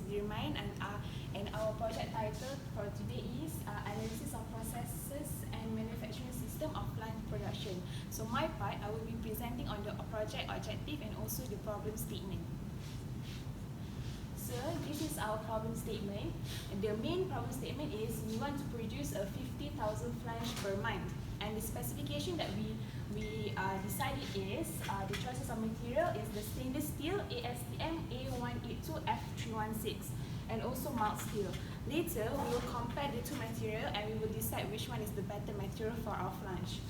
Dirmain, and our project title for today is Analysis of Processes and Manufacturing System of Plant Production. So my part, I will be presenting on the project objective and also the problem statement. So this is our problem statement. The main problem statement is we want to produce a 50,000 flange per month, and the specification that we decided is the choices of material is the stainless steel ASTM A182F316 and also mild steel. Later we will compare the two materials and we will decide which one is the better material for our flange.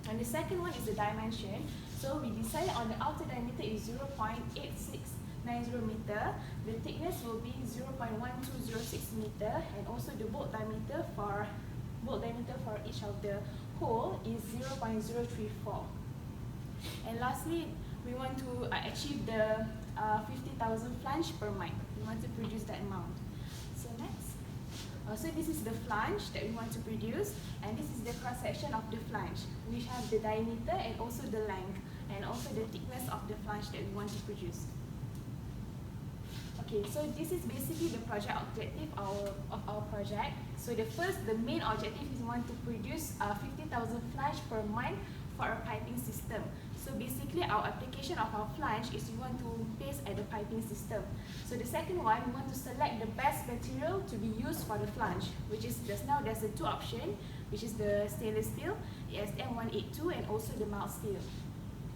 And the second one is the dimension. So we decided on the outer diameter is 0.8690 meter, the thickness will be 0.1206 meter, and also the bolt diameter for each of the hole is 0.034. And lastly, we want to achieve the 50,000 flange per month. We want to produce that amount. So next. So this is the flange that we want to produce, and this is the cross section of the flange. We have the diameter and also the length, and also the thickness of the flange that we want to produce. Okay, so this is basically the project objective of our project. So the main objective is we want to produce 50,000 flange per month for a piping system. So basically our application of our flange is we want to paste at the piping system. So the second one, we want to select the best material to be used for the flange, which is just now there's a two option, which is the stainless steel, ASTM 182, and also the mild steel.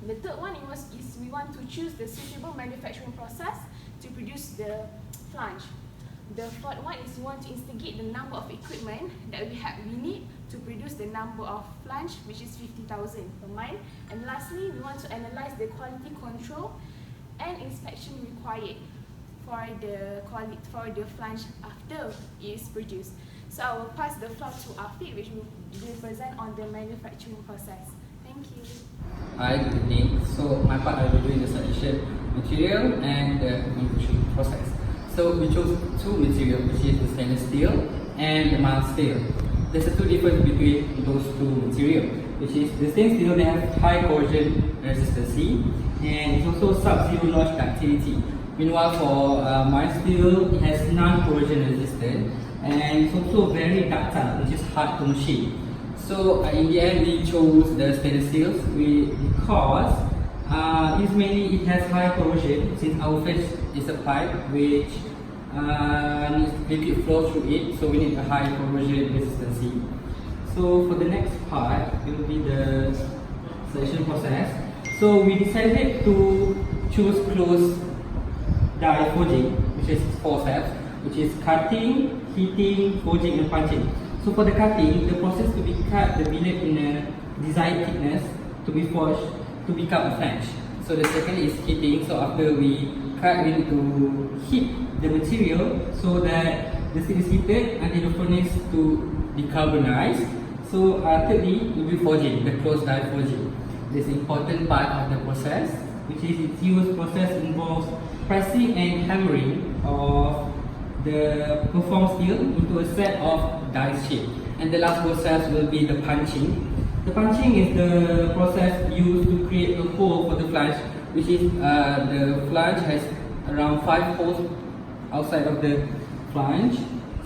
The third one is we want to choose the suitable manufacturing process to produce the flange. The fourth one is we want to instigate the number of equipment that we need to produce the number of flange, which is 50,000 per month. And lastly, we want to analyze the quality control and inspection required for the flange after it is produced. So I will pass the floor to Afiq, which will present on the manufacturing process. Thank you. Hi, good evening. So my part, I will be doing the selection material and the manufacturing process. So we chose two materials, which is the stainless steel and the mild steel. There's a two difference between those two materials, which is the stainless steel, they have high corrosion resistance and it's also sub-zero loss ductility. Meanwhile, for mild steel, it has non-corrosion resistance and it's also very ductile, which is hard to machine. So in the end, we chose the stainless steel because it has high corrosion, since our flange is a pipe which needs liquid flow through it, so we need a high corrosion resistance. So for the next part, it will be the selection process. So we decided to choose closed die forging, which is 4 steps, which is cutting, heating, forging, and punching. So for the cutting, the process to be cut the billet in a desired thickness to be forged to become a flange. So the second is heating. So after we cut, we need to heat the material so that the steel is heated until the furnace to decarbonize. So thirdly will be forging, the closed die forging. This important part of the process, which is its use process involves pressing and hammering of the performed steel into a set of die shape. And the last process will be the punching. The punching is the process used to create a hole for the flange, which is the flange has around 5 holes outside of the flange.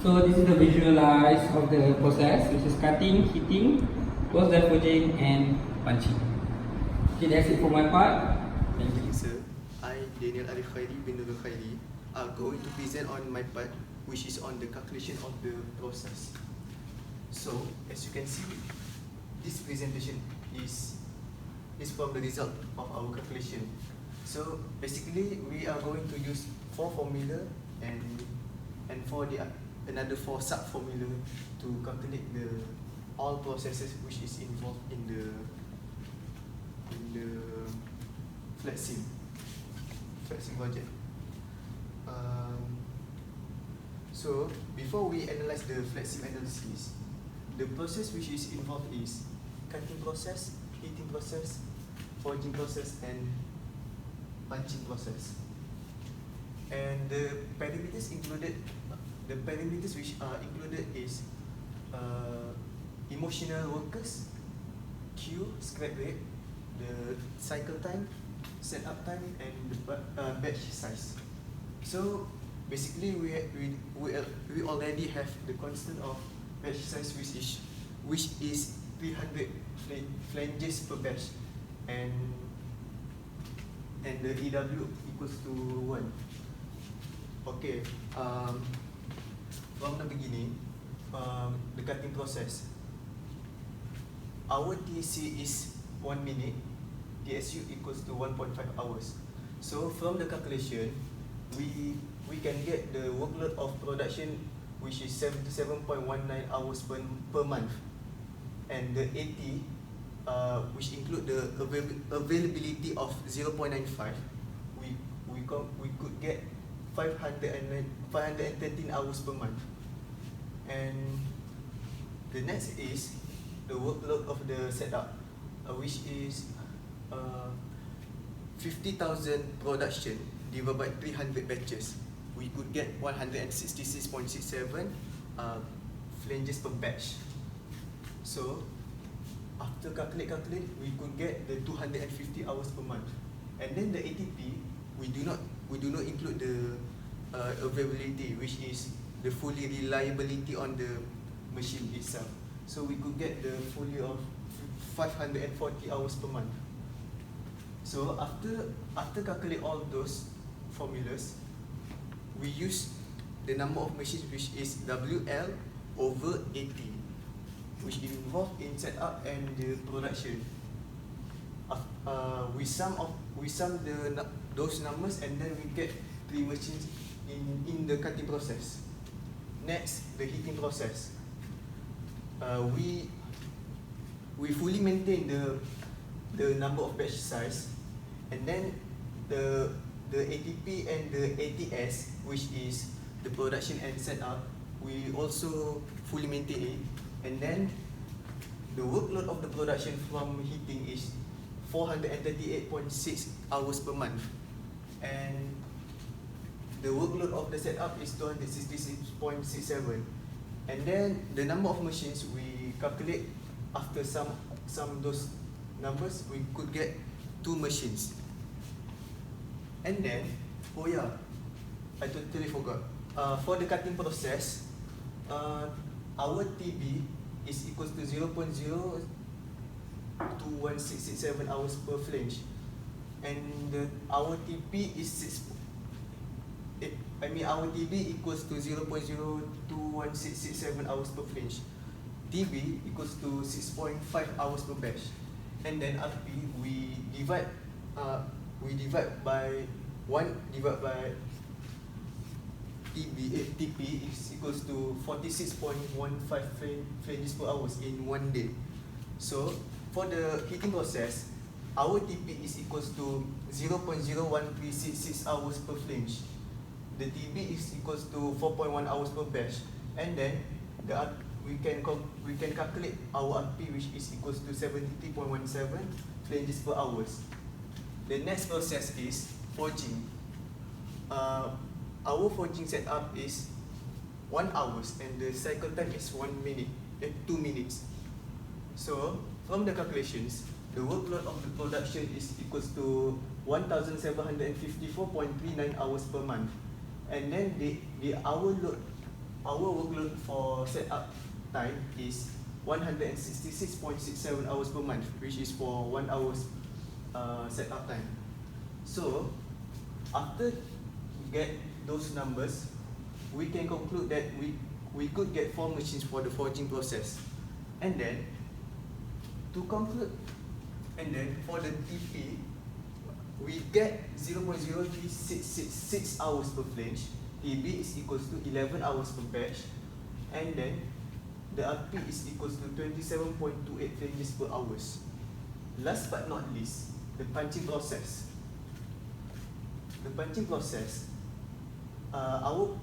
So this is the visualize of the process, which is cutting, heating, closed die forging, and punching. Okay, that's it for my part. Thank you. Sir, I, Daniel Arif Khairi bin Nurul Khairi, are going to present on my part, which is on the calculation of the process. So, as you can see, this presentation is from the result of our calculation. So basically, we are going to use 4 formula and for the another 4 sub formula to calculate the all processes which is involved in the flat seam project. So before we analyze the flat seam analysis, the process which is involved is cutting process, heating process, forging process, and punching process. And the parameters which are included is emotional workers, Q, scrap rate, the cycle time, setup time, and the batch size. So basically we already have the constant of batch size which is 300 flanges per batch, and the EW equals to 1. Okay, from the beginning, the cutting process, our TC is 1 minute, TSU equals to 1.5 hours. So from the calculation, we can get the workload of production, which is 77.19 hours per month, and the AT, which include the availability of 0.95, we could get 513 hours per month. And the next is the workload of the setup, which is 50,000 production divided by 300 batches. We could get 166.67 flanges per batch. So after calculate, we could get the 250 hours per month. And then the ATP, we do not include the availability, which is the fully reliability on the machine itself. So we could get the fully of 540 hours per month. So after calculate all those formulas, we use the number of machines, which is WL over AT, which involved in setup and the production. We sum those numbers, and then we get 3 machines in the cutting process. Next, the heating process. We fully maintain the number of batch size, and then the ATP and the ATS, which is the production and setup, we also fully maintain it. And then the workload of the production from heating is 438.6 hours per month, and the workload of the setup is 266.67. And then the number of machines we calculate after some those numbers, we could get 2 machines. And then, oh yeah, I totally forgot. For the cutting process, our TB is equals to 0.02167 hours per flange, and our TP is our TB equals to 0.02167 hours per flange. TB equals to 6.5 hours per batch, and then RP we divide by 1 divided by TP is equals to 46.15 flanges per hours in 1 day. So for the heating process, our TP is equals to 0.01366 hours per flange. The TB is equals to 4.1 hours per batch, and then we can calculate our RP, which is equals to 73.17 flanges per hours. The next process is forging. Our forging setup is 1 hour, and the cycle time is 2 minutes. So from the calculations, the workload of the production is equals to 1,754.39 hours per month, and then our workload for setup time is 166.67 hours per month, which is for 1 hour setup time. So after we get those numbers, we can conclude that we could get 4 machines for the forging process. And then to conclude, and then for the TP, we get 0.03666 hours per flange. TB is equals to 11 hours per batch, and then the RP is equals to 27.28 flanges per hours. Last but not least, the punching process. The punching process, our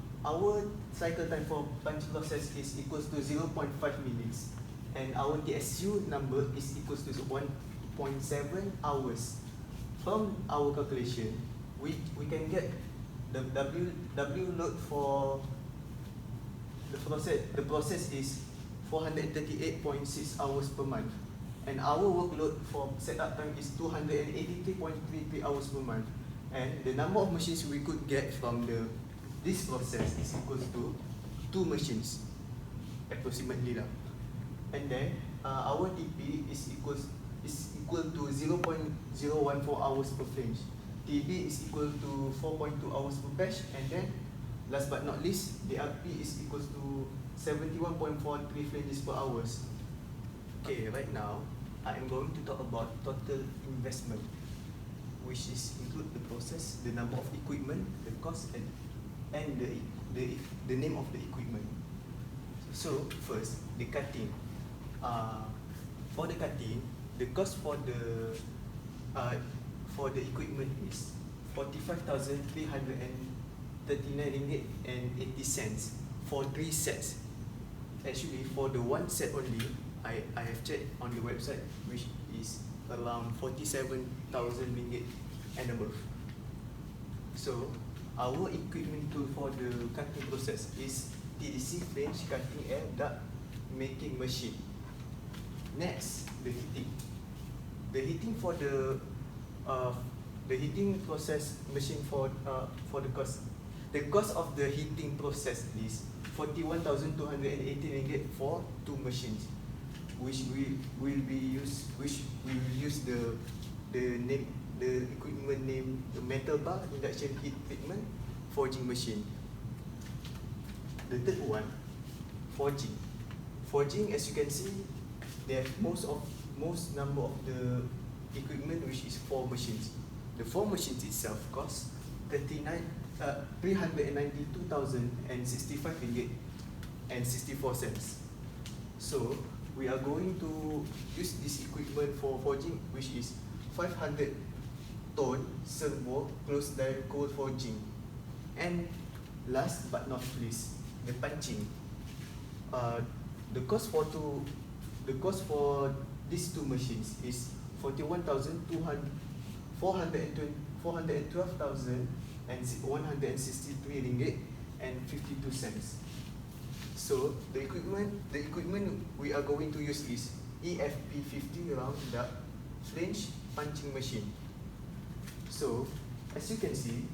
cycle time for punching process is equals to 0.5 minutes, and our TSU number is equals to 1.7 hours. From our calculation, we can get the W load for the process is 438.6 hours per month, and our workload for setup time is 283.33 hours per month. And the number of machines we could get from the this process is equals to 2 machines, approximately lah. And then our TP is equal to 0.014 hours per flange. TB is equal to 4.2 hours per patch, and then last but not least, the RP is equal to 71.43 flanges per hours. Okay, right now I am going to talk about total investment, which is include the process, the number of equipment, the cost, and the name of the equipment. So first, the cutting. For the cutting, the cost for the equipment is 45,339 ringgit and 80 cents for 3 sets. Actually, for the 1 set only, I have checked on the website, which is around 47,000 ringgit and above. So our equipment tool for the cutting process is TDC flange cutting air duct making machine. Next, the heating. The heating for the heating process machine for the cost. The cost of the heating process is 41,280 ringgit for 2 machines, which we will use the equipment name, the metal bar induction heat treatment forging machine. The third one, forging. Forging, as you can see, they have most number of the equipment, which is 4 machines. The 4 machines itself cost 392,065 ringgit and 64 cents. So we are going to use this equipment for forging, which is 500 ton servo closed die cold forging. And last but not least, the punching. The cost for these 2 machines is 412,163 ringgit and 52 cents. So the equipment we are going to use is EFP50 round duct flange punching machine. So as you can see,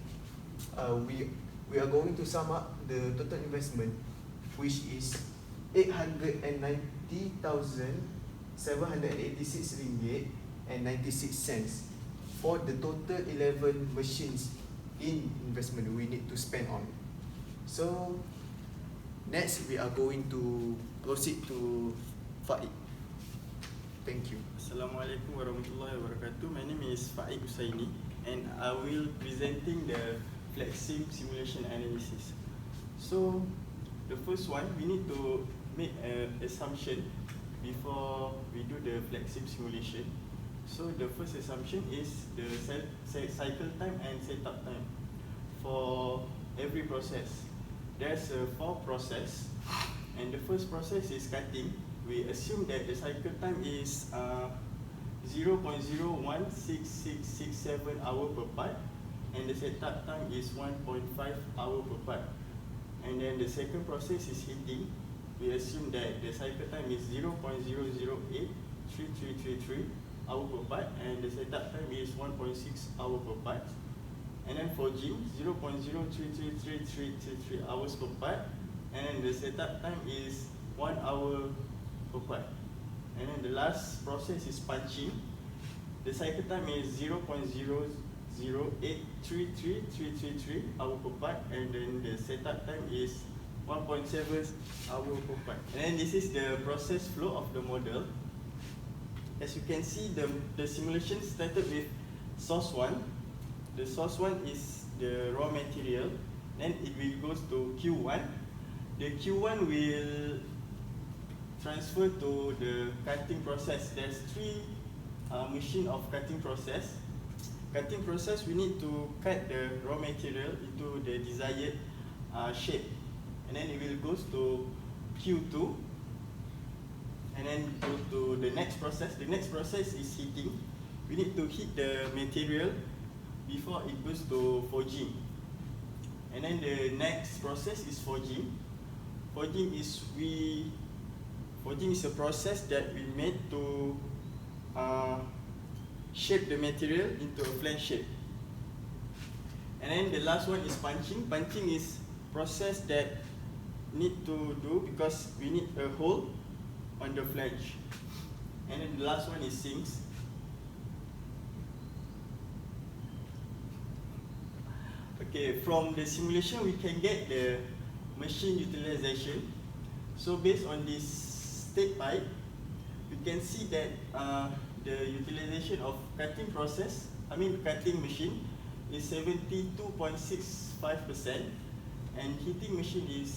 we are going to sum up the total investment, which is 890,786 ringgit and 96 cents for the total 11 machines in investment we need to spend on. So next we are going to proceed to Faik. Thank you. Assalamualaikum warahmatullahi wabarakatuh. My name is Faik Usaini, and I will presenting the FlexSim simulation analysis. So the first one, we need to make an assumption before we do the FlexSim simulation. So the first assumption is the cycle time and setup time for every process. There's 4 process, and the first process is cutting. We assume that the cycle time is 0.016667 hour per part, and the setup time is 1.5 hour per part. And then the second process is heating. We assume that the cycle time is 0.0083333 hour per part, and the setup time is 1.6 hour per part. And then forging, 0.03333 hours per part, and then the setup time is 1 hour per part. And then the last process is punching. The cycle time is 0.0083333 hour per part, and then the setup time is 1.7 hour per part. And then this is the process flow of the model. As you can see, the simulation started with source 1. The source 1 is the raw material, then it will goes to Q1. The Q1 will transfer to the cutting process. There's 3 machine of cutting process. Cutting process, we need to cut the raw material into the desired shape, and then it will goes to Q2, and then go to the next process. The next process is heating. We need to heat the material before it goes to forging. And then the next process is forging. Forging is a process that we made to shape the material into a flange shape. And then the last one is punching. Punching is process that need to do because we need a hole on the flange. And then the last one is sinks. Okay, from the simulation we can get the machine utilization. So based on this state pipe, we can see that the utilization of cutting cutting machine is 72.65%, and heating machine is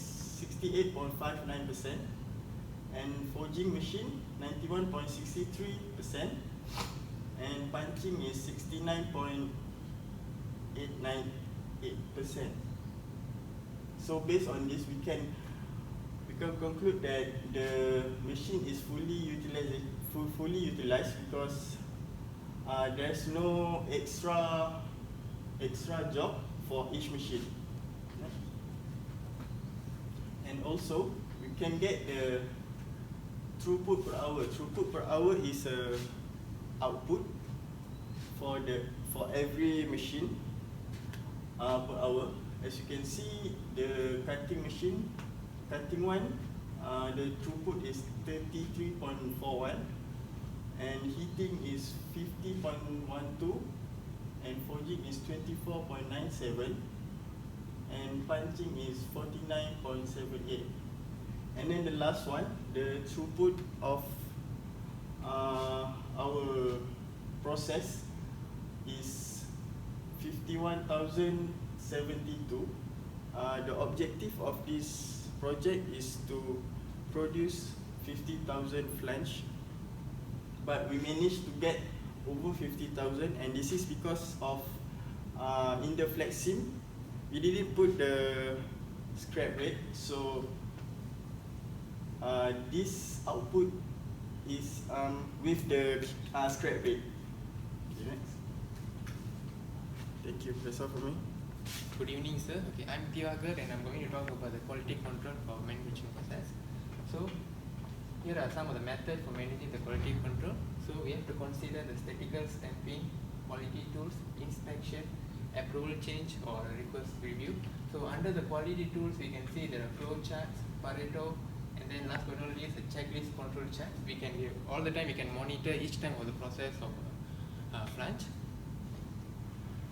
68.59%, and forging machine 91.63%, and punching is 69.898%. So based on this, we can conclude that the machine is fully utilized because there's no extra job for each machine. And also we can get the throughput per hour. Throughput per hour is a output for every machine per hour. As you can see, the cutting machine, cutting one, the throughput is 33.41, and heating is 50.12, and forging is 24.97, and punching is 49.78. And then the last one, the throughput of our process is 51,072. The objective of this project is to produce 50,000 flange, but we managed to get over 50,000, and this is because of in the flex sim we didn't put the scrap rate, so this output is with the scrap rate. Okay, next. Thank you. That's all for me. Good evening, sir. Okay, I'm Tiagar and I'm going to talk about the quality control for manufacturing process. So, here are some of the methods for managing the quality control. So, we have to consider the statical stamping, quality tools, inspection, approval change or request review. So, under the quality tools, we can see there are flow charts, Pareto, and then last but not least, the checklist control charts. We can all the time we can monitor each time of the process of flange.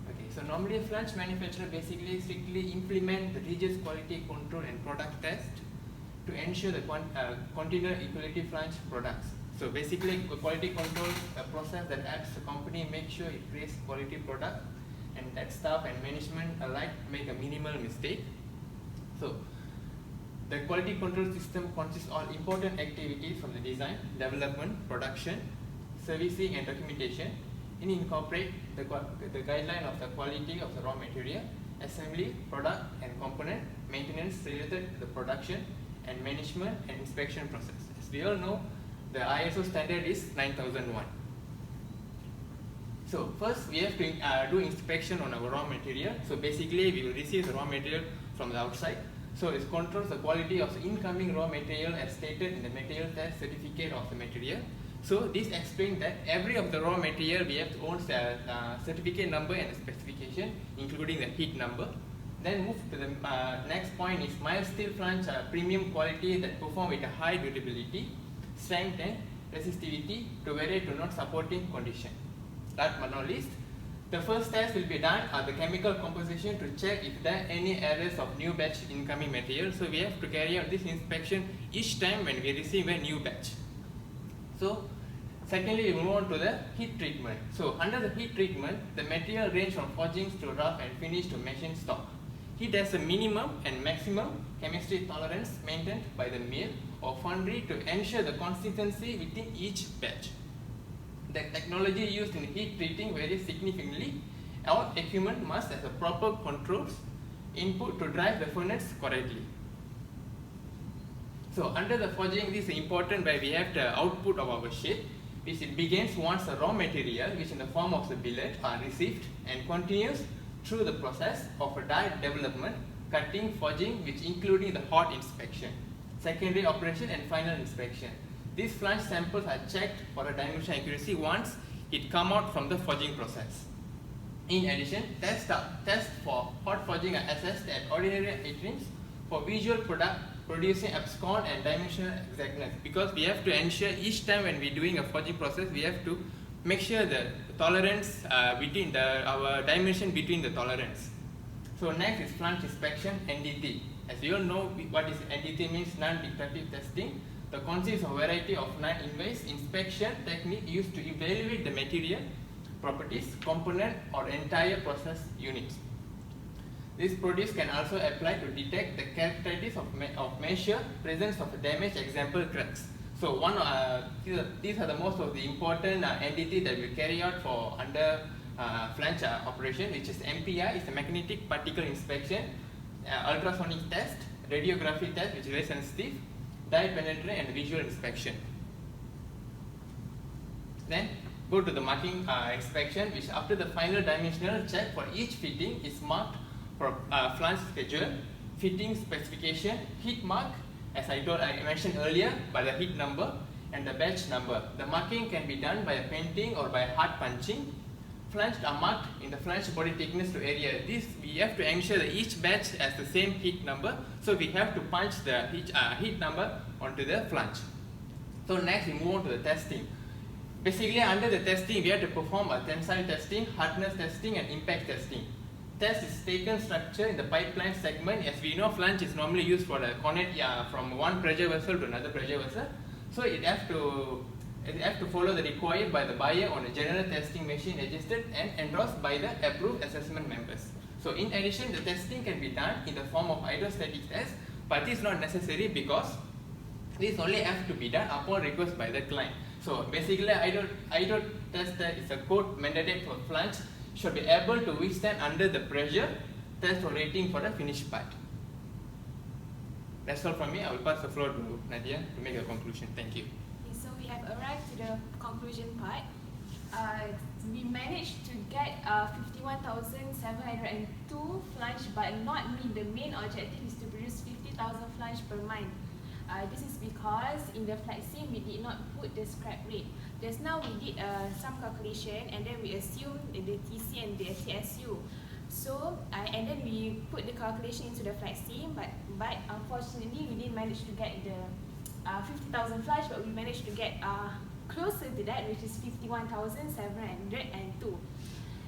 Okay, so normally a flange manufacturer basically strictly implement the rigorous quality control and product test to ensure the continual equality flange products. So basically, quality control a process that helps the company make sure it creates quality product, and that staff and management alike make a minimal mistake. So the quality control system consists of important activities from the design, development, production, servicing and documentation. It incorporates the guideline of the quality of the raw material, assembly, product and component, maintenance related to the production, and management and inspection process. As we all know, the ISO standard is 9001. So first we have to do inspection on our raw material. So basically we will receive the raw material from the outside. So it controls the quality of the incoming raw material as stated in the material test certificate of the material. So this explains that every of the raw material we have to own the certificate number and the specification, including the heat number. Then move to the next point is mild steel flange premium quality that perform with a high durability, strength and resistivity to vary to not supporting condition. Last but not least, the first test will be done at the chemical composition to check if there are any errors of new batch incoming material. So we have to carry out this inspection each time when we receive a new batch. So secondly, we move on to the heat treatment. So under the heat treatment, the material range from forgings to rough and finish to machine stock. Heat has a minimum and maximum chemistry tolerance maintained by the mill or foundry to ensure the consistency within each batch. The technology used in heat treating varies significantly. Our equipment must have a proper controls input to drive the furnace correctly. So under the forging, this is important where we have the output of our sheet, which it begins once the raw material, which in the form of the billet, are received and continues through the process of a die development, cutting, forging, which including the hot inspection, secondary operation and final inspection. These flange samples are checked for a dimension accuracy once it come out from the forging process. In addition, tests for hot forging are assessed at ordinary heat rooms for visual product producing abscond and dimensional exactness, because we have to ensure each time when we're doing a forging process, we have to make sure the tolerance between our dimension between the tolerance. So next is flange inspection, NDT. As you all know what is NDT means, non-destructive testing. The consists of a variety of non-invasive inspection technique used to evaluate the material properties, component or entire process units. This produce can also apply to detect the characteristics of measure presence of damaged example cracks. So these are the most of the important NDT that we carry out for under flange operation, which is MPI, is a magnetic particle inspection, ultrasonic test, radiography test, which is very sensitive, dye penetrant and visual inspection. Then go to the marking inspection, which after the final dimensional check for each fitting is marked for flange schedule, fitting specification, heat mark, as I mentioned earlier, by the heat number and the batch number. The marking can be done by painting or by hard punching. Flanges are marked in the flange body thickness to area. This we have to ensure that each batch has the same heat number, so we have to punch the heat number onto the flange. So next we move on to the testing. Basically under the testing we have to perform a tensile testing, hardness testing and impact testing. Test is taken structure in the pipeline segment. As we know, flange is normally used for the connect from one pressure vessel to another pressure vessel. So it have to follow the required by the buyer on a general testing machine registered and endorsed by the approved assessment members. So in addition, the testing can be done in the form of hydrostatic test, but this is not necessary because this only have to be done upon request by the client. So basically, hydro tester is a code mandated for flange, should be able to withstand under the pressure test or rating for the finished part. That's all from me. I will pass the floor to Nadia to make a conclusion. Thank you. Okay, so we have arrived to the conclusion part. We managed to get 51,702 flange, but not meet the main objective is to produce 50,000 flange per month. This is because in the flight sim we did not put the scrap rate. Just now we did some calculation and then we assumed the TC and the TSU. So and then we put the calculation into the flight sim, but unfortunately we didn't manage to get the 50,000 flange, but we managed to get closer to that, which is 51,702.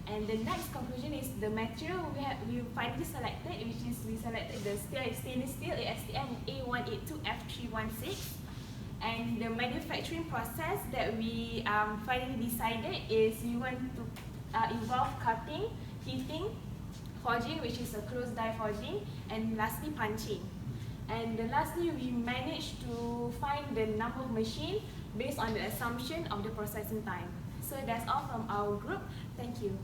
And the next conclusion is the material we finally selected, which is we selected the stainless steel ASTM A182F316. And the manufacturing process that we finally decided is we want to involve cutting, heating, forging, which is a closed die forging, and lastly punching. And lastly, we managed to find the number of machines based on the assumption of the processing time. So that's all from our group. Thank you.